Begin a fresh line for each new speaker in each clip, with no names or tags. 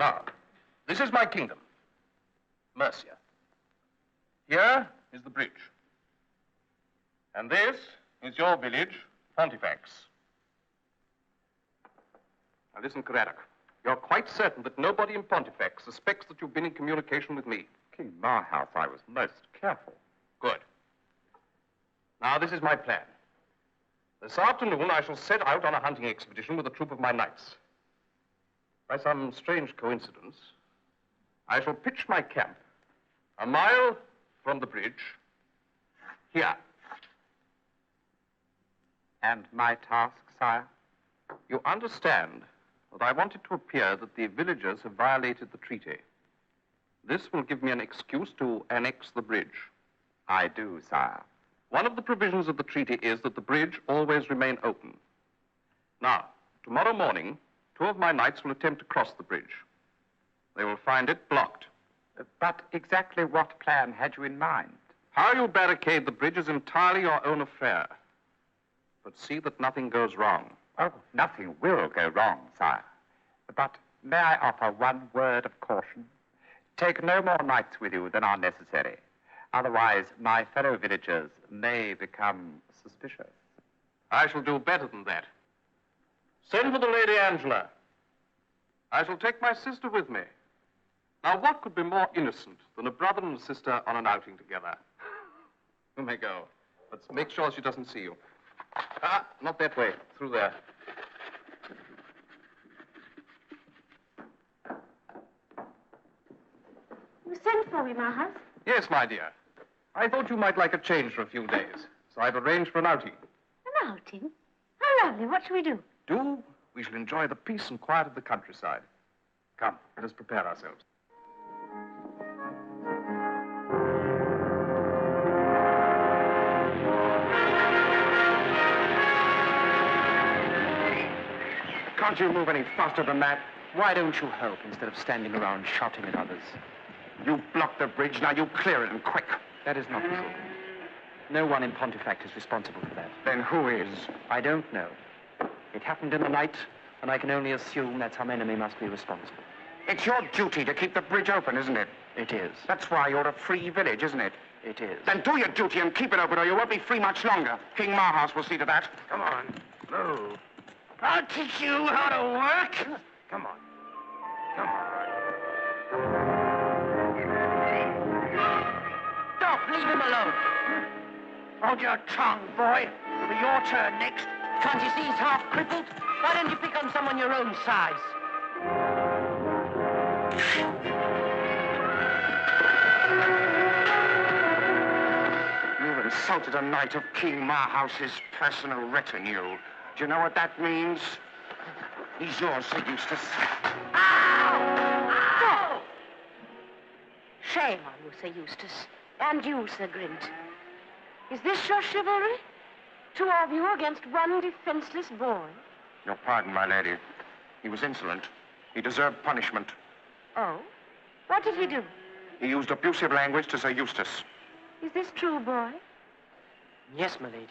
Now, this is my kingdom, Mercia. Here is the bridge. And this is your village, Poltifax. Now listen, Caradoc. You're quite certain that nobody in Poltifax suspects that you've been in communication with me.
King Marhaus, I was most careful.
Good. Now, this is my plan. This afternoon, I shall set out on a hunting expedition with a troop of my knights. By some strange coincidence, I shall pitch my camp a mile from the bridge, here.
And my task, sire?
You understand that I want it to appear that the villagers have violated the treaty. This will give me an excuse to annex the bridge.
I do, sire.
One of the provisions of the treaty is that the bridge always remain open. Now, tomorrow morning, 2 of my knights will attempt to cross the bridge. They will find it blocked.
But exactly what plan had you in mind?
How you barricade the bridge is entirely your own affair. But see that nothing goes wrong.
Oh, nothing will go wrong, sire. But may I offer one word of caution? Take no more knights with you than are necessary. Otherwise, my fellow villagers may become suspicious.
I shall do better than that. Send for the Lady Angela. I shall take my sister with me. Now, what could be more innocent than a brother and a sister on an outing together? You may go. But make sure she doesn't see you. Ah, not that way. Through there.
You sent for me, Marhaus?
Yes, my dear. I thought you might like a change for a few days, so I've arranged for an outing.
An outing? How lovely. What shall we do?
We shall enjoy the peace and quiet of the countryside. Come, let us prepare ourselves.
Can't you move any faster than that? Why don't you help instead of standing around shouting at others?
You blocked the bridge, now you clear it, and quick.
That is not possible. No one in Pontifact is responsible for that.
Then who is?
I don't know. It happened in the night, and I can only assume that some enemy must be responsible.
It's your duty to keep the bridge open, isn't it?
It is.
That's why you're a free village, isn't it?
It is.
Then do your duty and keep it open, or you won't be free much longer. King Marhaus will see to that.
Come on. Move.
I'll teach you how to work.
Come on. Come on.
Stop, leave him alone. Hold your tongue, boy. It'll be your turn next.
Can't you see he's half crippled? Why don't you pick on someone your own size?
You've insulted a knight of King Marhaus's personal retinue. Do you know what that means? He's yours, Sir Eustace.
Ow! Shame on you, Sir Eustace. And you, Sir Grint. Is this your chivalry? 2 of you against one defenseless boy?
Your pardon, my lady. He was insolent. He deserved punishment.
Oh? What did he do?
He used abusive language to Sir Eustace.
Is this true, boy?
Yes, my lady.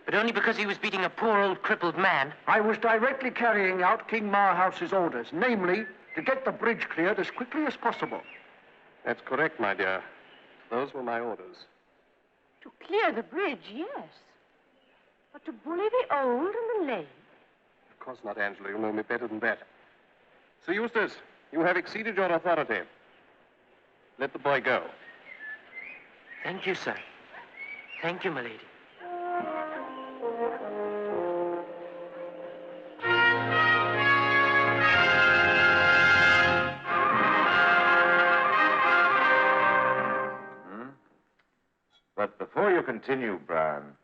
But only because he was beating a poor old crippled man.
I was directly carrying out King Marhaus's orders, namely, to get the bridge cleared as quickly as possible.
That's correct, my dear. Those were my orders.
To clear the bridge, yes. But to bully the old and the lame?
Of course not, Angela. You know me better than that. Sir Eustace, you have exceeded your authority. Let the boy go.
Thank you, sir. Thank you, my lady.
But before you continue, Brian,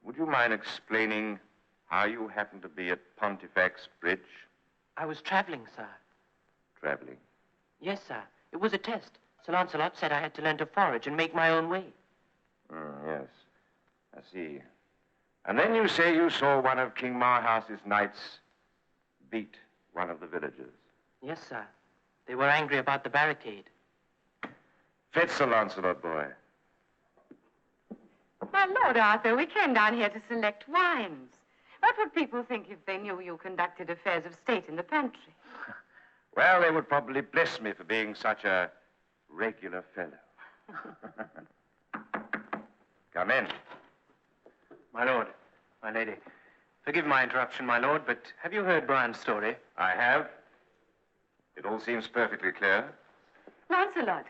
would you mind explaining how you happened to be at Pontifax Bridge?
I was traveling, sir.
Traveling?
Yes, sir. It was a test. Sir Lancelot said I had to learn to forage and make my own way.
Yes. I see. And then you say you saw one of King Marhaus's knights beat one of the villagers.
Yes, sir. They were angry about the barricade.
Fetch Sir Lancelot, boy.
My Lord Arthur, we came down here to select wines. What would people think if they knew you conducted affairs of state in the pantry?
Well, they would probably bless me for being such a regular fellow. Come in.
My lord, my lady. Forgive my interruption, my lord, but have you heard Brian's story?
I have. It all seems perfectly clear.
Lancelot,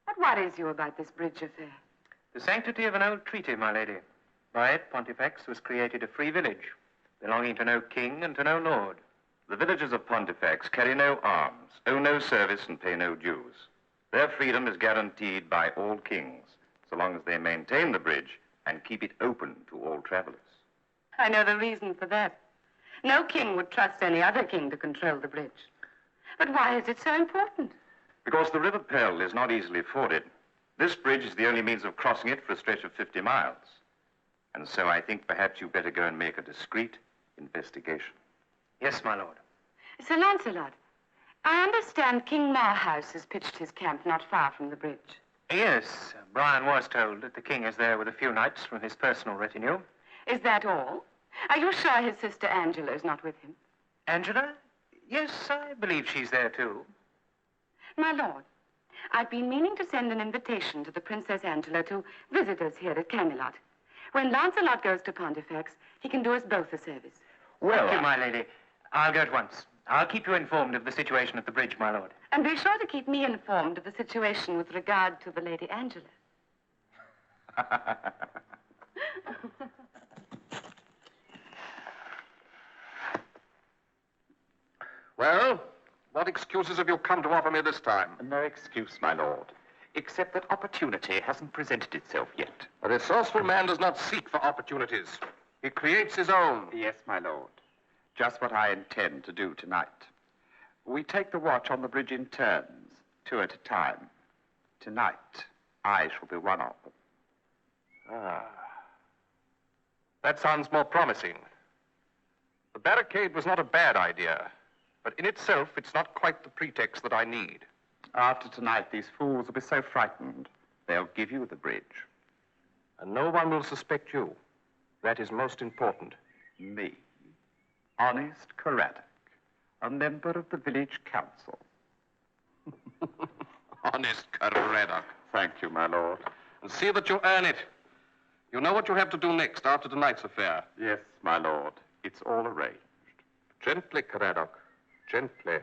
what worries you about this bridge affair?
The sanctity of an old treaty, my lady. By it, Poltifax was created a free village, belonging to no king and to no lord.
The villagers of Poltifax carry no arms, owe no service, and pay no dues. Their freedom is guaranteed by all kings, so long as they maintain the bridge and keep it open to all travelers.
I know the reason for that. No king would trust any other king to control the bridge. But why is it so important?
Because the River Pearl is not easily forded. This bridge is the only means of crossing it for a stretch of 50 miles. And so I think perhaps you'd better go and make a discreet investigation.
Yes, my lord.
Sir Lancelot, I understand King Marhaus has pitched his camp not far from the bridge.
Yes, Brian was told that the king is there with a few knights from his personal retinue.
Is that all? Are you sure his sister Angela is not with him?
Angela? Yes, I believe she's there too.
My lord, I've been meaning to send an invitation to the Princess Angela to visit us here at Camelot. When Lancelot goes to Pontifex, he can do us both a service.
Thank you, my lady. I'll go at once. I'll keep you informed of the situation at the bridge, my lord.
And be sure to keep me informed of the situation with regard to the Lady Angela.
Well, what excuses have you come to offer me this time?
No excuse, my lord, except that opportunity hasn't presented itself yet.
A resourceful man does not seek for opportunities. He creates his own.
Yes, my lord. Just what I intend to do tonight. We take the watch on the bridge in turns, 2 at a time. Tonight, I shall be one of them.
Ah. That sounds more promising. The barricade was not a bad idea, but in itself, it's not quite the pretext that I need.
After tonight, these fools will be so frightened, they'll give you the bridge.
And no one will suspect you. That is most important.
Me, honest Caradoc, a member of the village council.
Honest Caradoc.
Thank you, my lord.
And see that you earn it. You know what you have to do next after tonight's affair.
Yes, my lord. It's all arranged.
Gently, Caradoc. Gently.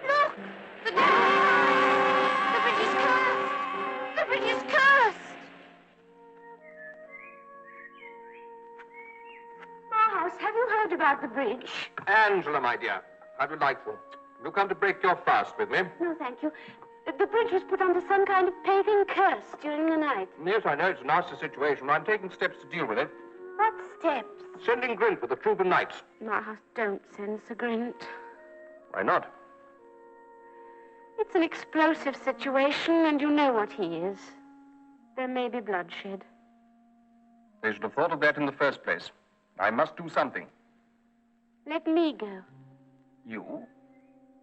Look! The bridge is cursed! The bridge is cursed! Marhaus, have you heard about the bridge?
Angela, my dear, how delightful. You come to break your fast with me?
No, thank you. The bridge was put under some kind of pagan curse during the night.
Yes, I know it's a nasty situation. I'm taking steps to deal with it.
What steps?
Sending Grint with a troop of knights.
Marhaus, don't send Sir Grint.
Why not?
It's an explosive situation, and you know what he is. There may be bloodshed.
They should have thought of that in the first place. I must do something.
Let me go.
You?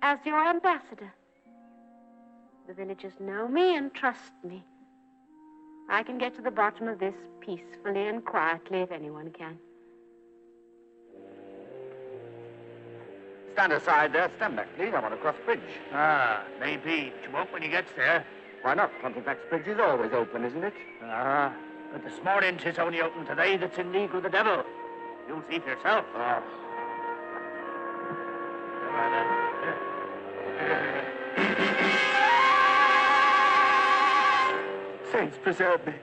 As your ambassador. The villagers know me and trust me. I can get to the bottom of this peacefully and quietly if anyone can.
Stand aside there. Stand back, please. I want to cross the bridge.
Ah, maybe. But you won't when he gets there.
Why not? Pontifex Bridge is always open, isn't it?
Ah, but the small inch is only open today that's in league with the devil. You'll see for yourself.
Oh. Saints preserve me.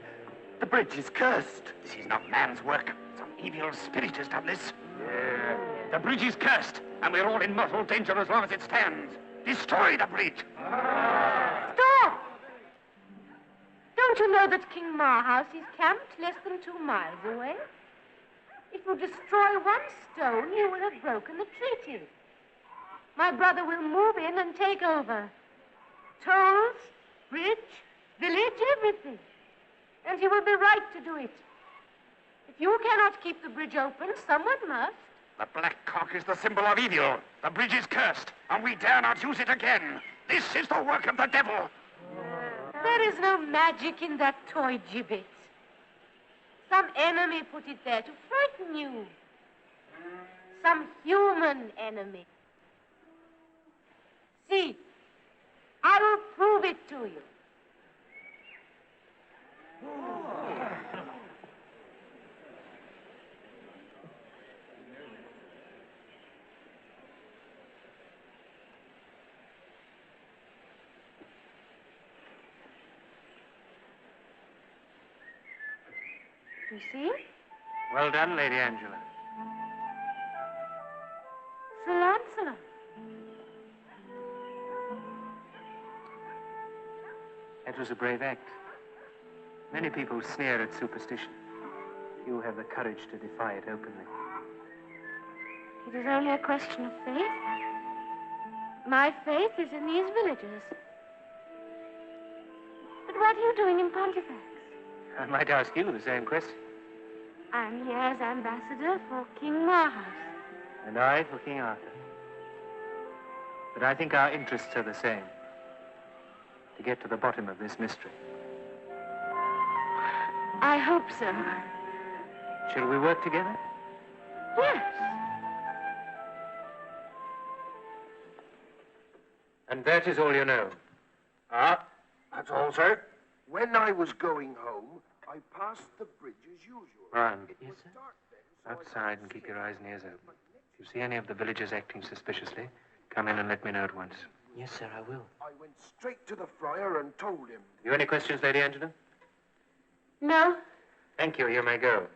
The bridge is cursed.
This is not man's work. Some evil spirit has done this. The bridge is cursed, and we're all in mortal danger as long as it stands. Destroy the bridge.
Stop! Don't you know that King Marhaus is camped less than 2 miles away? If you destroy one stone, you will have broken the treaty. My brother will move in and take over. Tolls, bridge, village, everything. And he will be right to do it. If you cannot keep the bridge open, someone must.
The black cock is the symbol of evil. The bridge is cursed, and we dare not use it again. This is the work of the devil.
is no magic in that toy gibbet. Some enemy put it there to frighten you. Some human enemy. See, I will prove it to you. You see?
Well done, Lady Angela.
Sir Lancelot.
That was a brave act. Many people sneer at superstition. You have the courage to defy it openly.
It is only a question of faith. My faith is in these villagers. But what are you doing in Poltifax?
I might ask you the same question.
I'm here as ambassador for King Marhaus.
And I for King Arthur. But I think our interests are the same. To get to the bottom of this mystery.
I hope so.
Shall we work together?
Yes.
And that is all you know.
Ah, that's all, sir. When I was going home, I passed the bridge as usual.
Ron,
It was dark then, so I
outside and keep your eyes and ears open. If you see any of the villagers acting suspiciously, come in and let me know at once.
Yes, sir, I will.
I went straight to the friar and told him.
You any questions, Lady Angela?
No.
Thank you. You may go.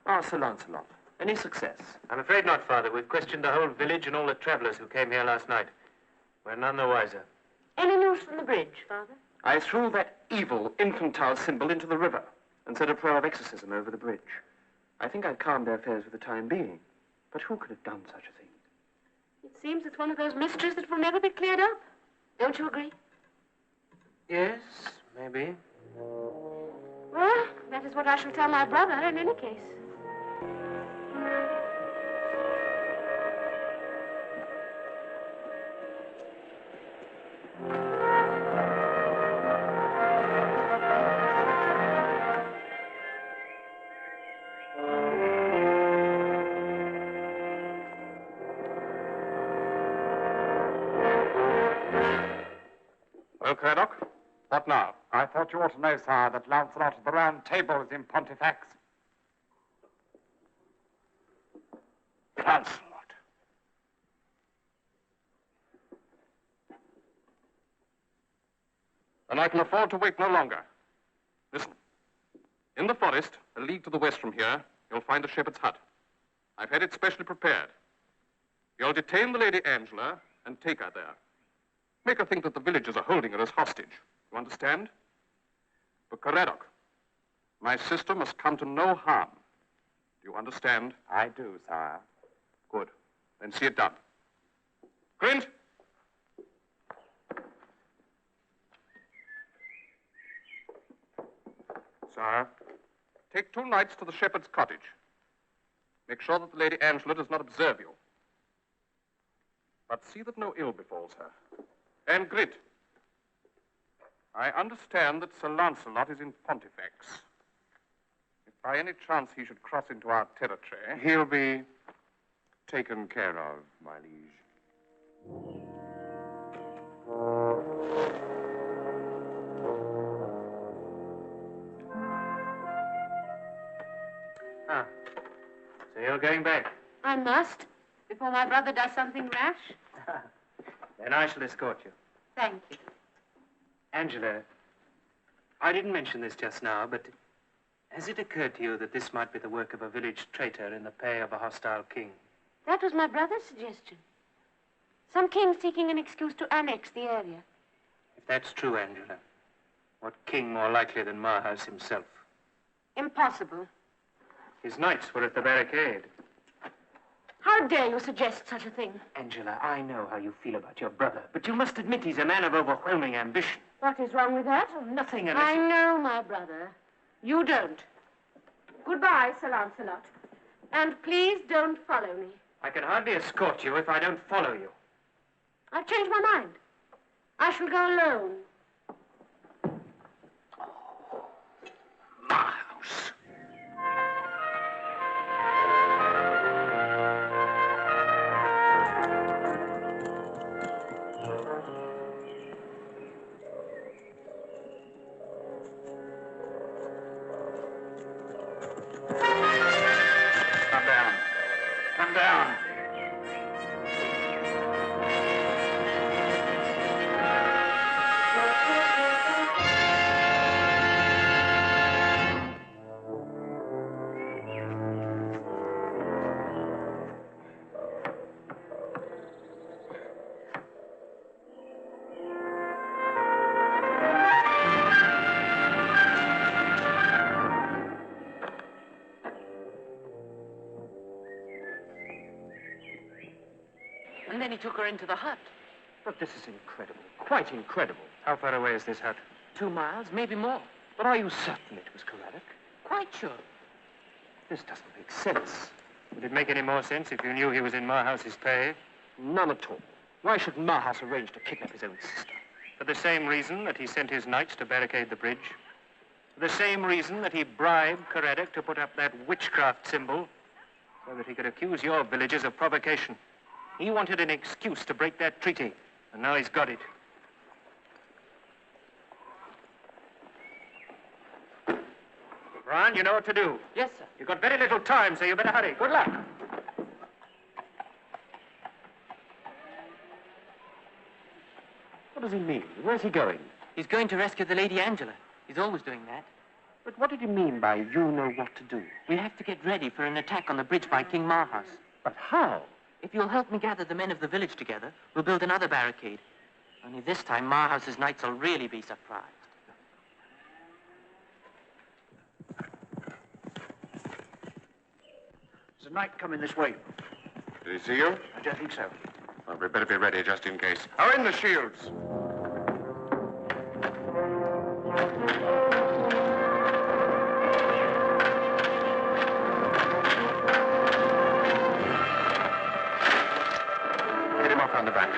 Ah, Sir Lancelot. Any success?
I'm afraid not, Father. We've questioned the whole village and all the travelers who came here last night. We're none the wiser.
Any news from the bridge, Father?
I threw that evil infantile symbol into the river and said a prayer of exorcism over the bridge. I think I've calmed their affairs for the time being. But who could have done such a thing?
It seems it's one of those mysteries that will never be cleared up. Don't you agree?
Yes, maybe.
Well, that is what I shall tell my brother in any case.
Well, Caradoc, what now?
I thought you ought to know, sire, that Lancelot of the Round Table is in Pontifex.
Lancelot.
Then I can afford to wait no longer. Listen. In the forest, a league to the west from here, you'll find a shepherd's hut. I've had it specially prepared. You'll detain the Lady Angela and take her there. Make her think that the villagers are holding her as hostage. You understand? But Caradoc, my sister must come to no harm. Do you understand?
I do, sire.
Good. Then see it done. Grint! Sire, take 2 knights to the shepherd's cottage. Make sure that the Lady Angela does not observe you. But see that no ill befalls her. And Grint, I understand that Sir Lancelot is in Pontifex. If by any chance he should cross into our territory...
He'll be taken care of, my liege.
Ah, so you're going back.
I must, before my brother does something rash.
Then I shall escort you.
Thank you.
Angela, I didn't mention this just now, but has it occurred to you that this might be the work of a village traitor in the pay of a hostile king?
That was my brother's suggestion. Some king seeking an excuse to annex the area.
If that's true, Angela, what king more likely than Marhaus himself?
Impossible.
His knights were at the barricade.
How dare you suggest such a thing?
Angela, I know how you feel about your brother, but you must admit he's a man of overwhelming ambition.
What is wrong with that?
Nothing unless...
I know my brother. You don't. Goodbye, Sir Lancelot. And please don't follow me.
I can hardly escort you if I don't follow you.
I've changed my mind. I shall go alone.
Marhaus.
Come down.
And then he took her into the hut.
But this is incredible. Quite incredible.
How far away is this hut?
2 miles, maybe more.
But are you certain it was Caradoc?
Quite sure.
This doesn't make sense.
Would it make any more sense if you knew he was in Marhaus's pay?
None at all. Why should Marhaus arrange to kidnap his own sister?
For the same reason that he sent his knights to barricade the bridge. For the same reason that he bribed Caradoc to put up that witchcraft symbol so that he could accuse your villagers of provocation. He wanted an excuse to break that treaty, and now he's got it. Brian, you know what to do.
Yes, sir.
You've got very little time, so you better hurry. Good luck.
What does he mean? Where's he going?
He's going to rescue the Lady Angela. He's always doing that.
But what did he mean by you know what to do?
We have to get ready for an attack on the bridge by King Marhaus.
But how?
If you'll help me gather the men of the village together, we'll build another barricade. Only this time, Marhaus's knights will really be surprised.
There's a knight coming this way.
Did he see you?
I don't think so.
Well, we better be ready just in case. Are in the shields. Get him off on the back.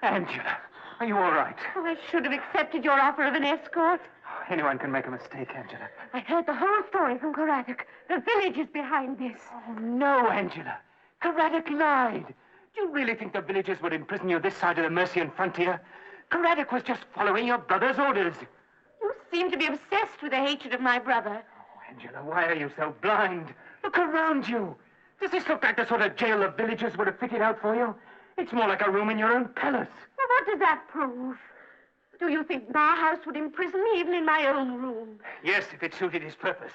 Angela, are you all right?
Oh, I should have accepted your offer of an escort.
Anyone can make a mistake, Angela.
I heard the whole story from Caradoc. The village is behind this.
Oh, no, Angela. Caradoc lied. Do you really think the villagers would imprison you this side of the Mercian frontier? Caradoc was just following your brother's orders.
You seem to be obsessed with the hatred of my brother.
Oh, Angela, why are you so blind? Look around you. Does this look like the sort of jail the villagers would have fitted out for you? It's more like a room in your own palace.
Well, what does that prove? Do you think Marhaus would imprison me even in my own room?
Yes, if it suited his purpose.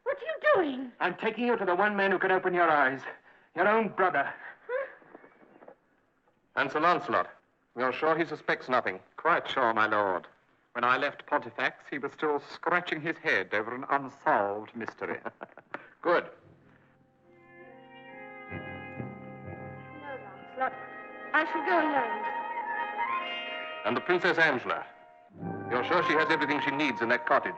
What are you doing?
I'm taking you to the one man who can open your eyes. Your own brother.
And Sir Lancelot, you're sure he suspects nothing?
Quite sure, my lord. When I left Poltifax, he was still scratching his head over an unsolved mystery.
Good.
No, Lancelot. I shall go alone.
And the Princess Angela. You're sure she has everything she needs in that cottage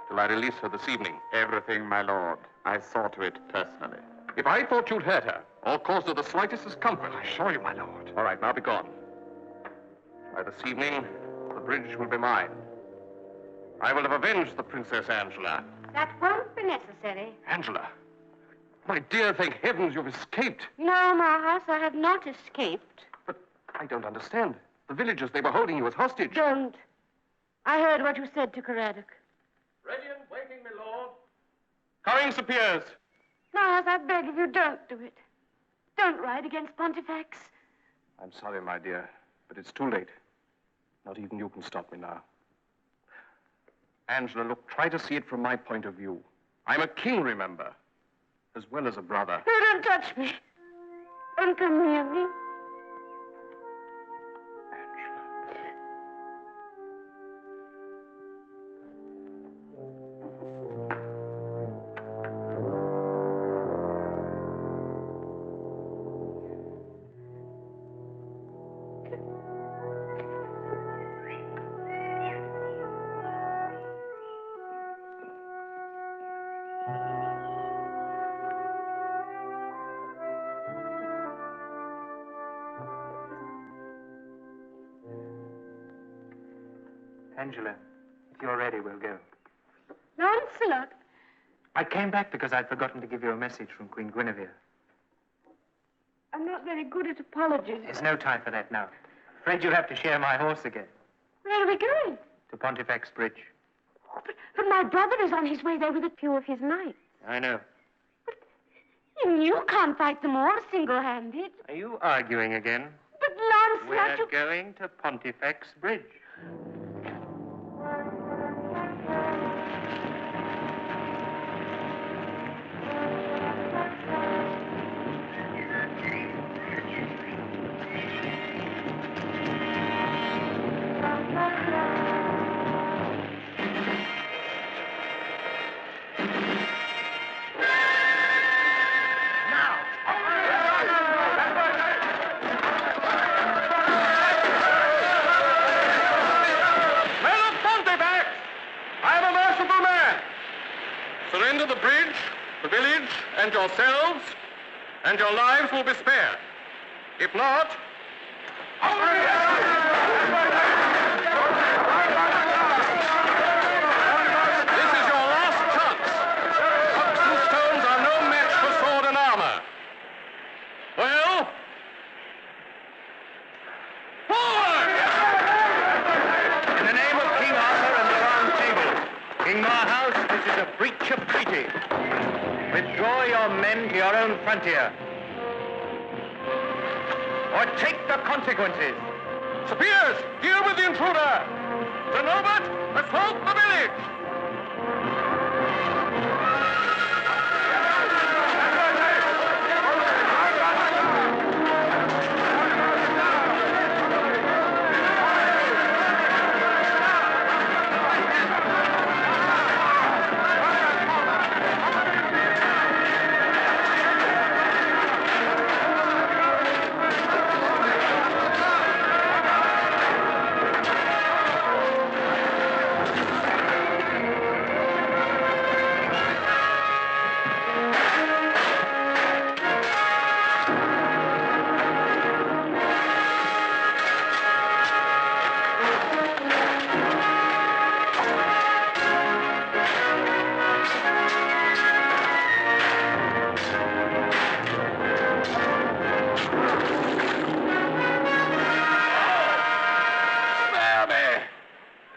till I release her this evening?
Everything, my lord. I saw to it personally.
If I thought you'd hurt her or caused her the slightest discomfort,
I assure you, my lord.
All right, now be gone. By this evening, the bridge will be mine. I will have avenged the Princess Angela.
That won't be necessary.
Angela, my dear, thank heavens you've escaped.
No, Marhaus, I have not escaped.
But I don't understand.
The villagers, they were holding you as hostage.
Don't. I heard what you said to Caradoc.
Ready and waiting, my lord. Coming, Sir Piers.
Marhaus, I beg of you, don't do it. Don't ride against Pontifex.
I'm sorry, my dear, but it's too late. Not even you can stop me now. Angela, look, try to see it from my point of view. I'm a king, remember, as well as a brother.
No, don't touch me. Don't come near me.
Angela, if you're ready, we'll go.
Lancelot.
I came back because I'd forgotten to give you a message from Queen Guinevere.
I'm not very good at apologies.
There's no time for that now. Afraid you'll have to share my horse again.
Where are we going?
To Pontifex Bridge.
Oh, but my brother is on his way there with a few of his knights.
I know.
You can't fight them all single-handed.
Are you arguing again?
But Lancelot,
We're going to Pontifex Bridge.
Surrender the bridge, the village, and yourselves, and your lives will be spared. If not... This is your last chance. Rocks and stones are no match for sword and armor. Well... Forward!
In the name of King Arthur and the Round Table, King Marhaus, this is a breach of treaty. Withdraw your men to your own frontier. Or take the consequences.
Sir Piers, deal with the intruder! Sir Norbert, assault the village!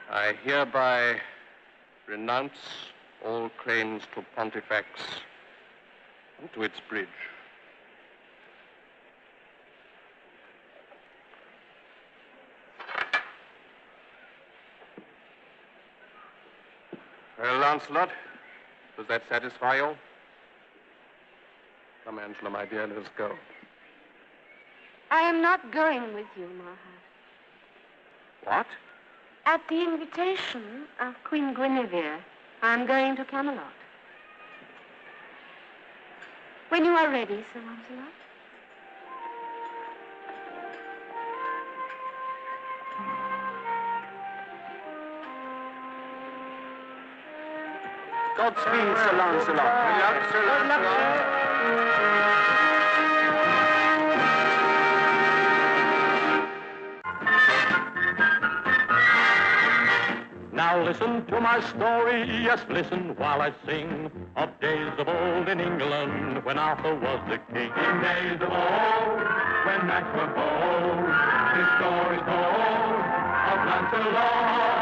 I hereby renounce all claims to Pontifex and to its bridge. Well, Lancelot, does that satisfy you? Come, Angela, my dear, let us go.
I am not going with you, Marhaus.
What?
At the invitation of Queen Guinevere, I'm going to Camelot. When you are ready, Sir Lancelot.
Godspeed, Sir Lancelot.
Good luck, Sir Lancelot.
Now listen to my story, yes, listen while I sing of days of old in England when Arthur was the king. In days of old, when knights were bold, this story's told. Lancelot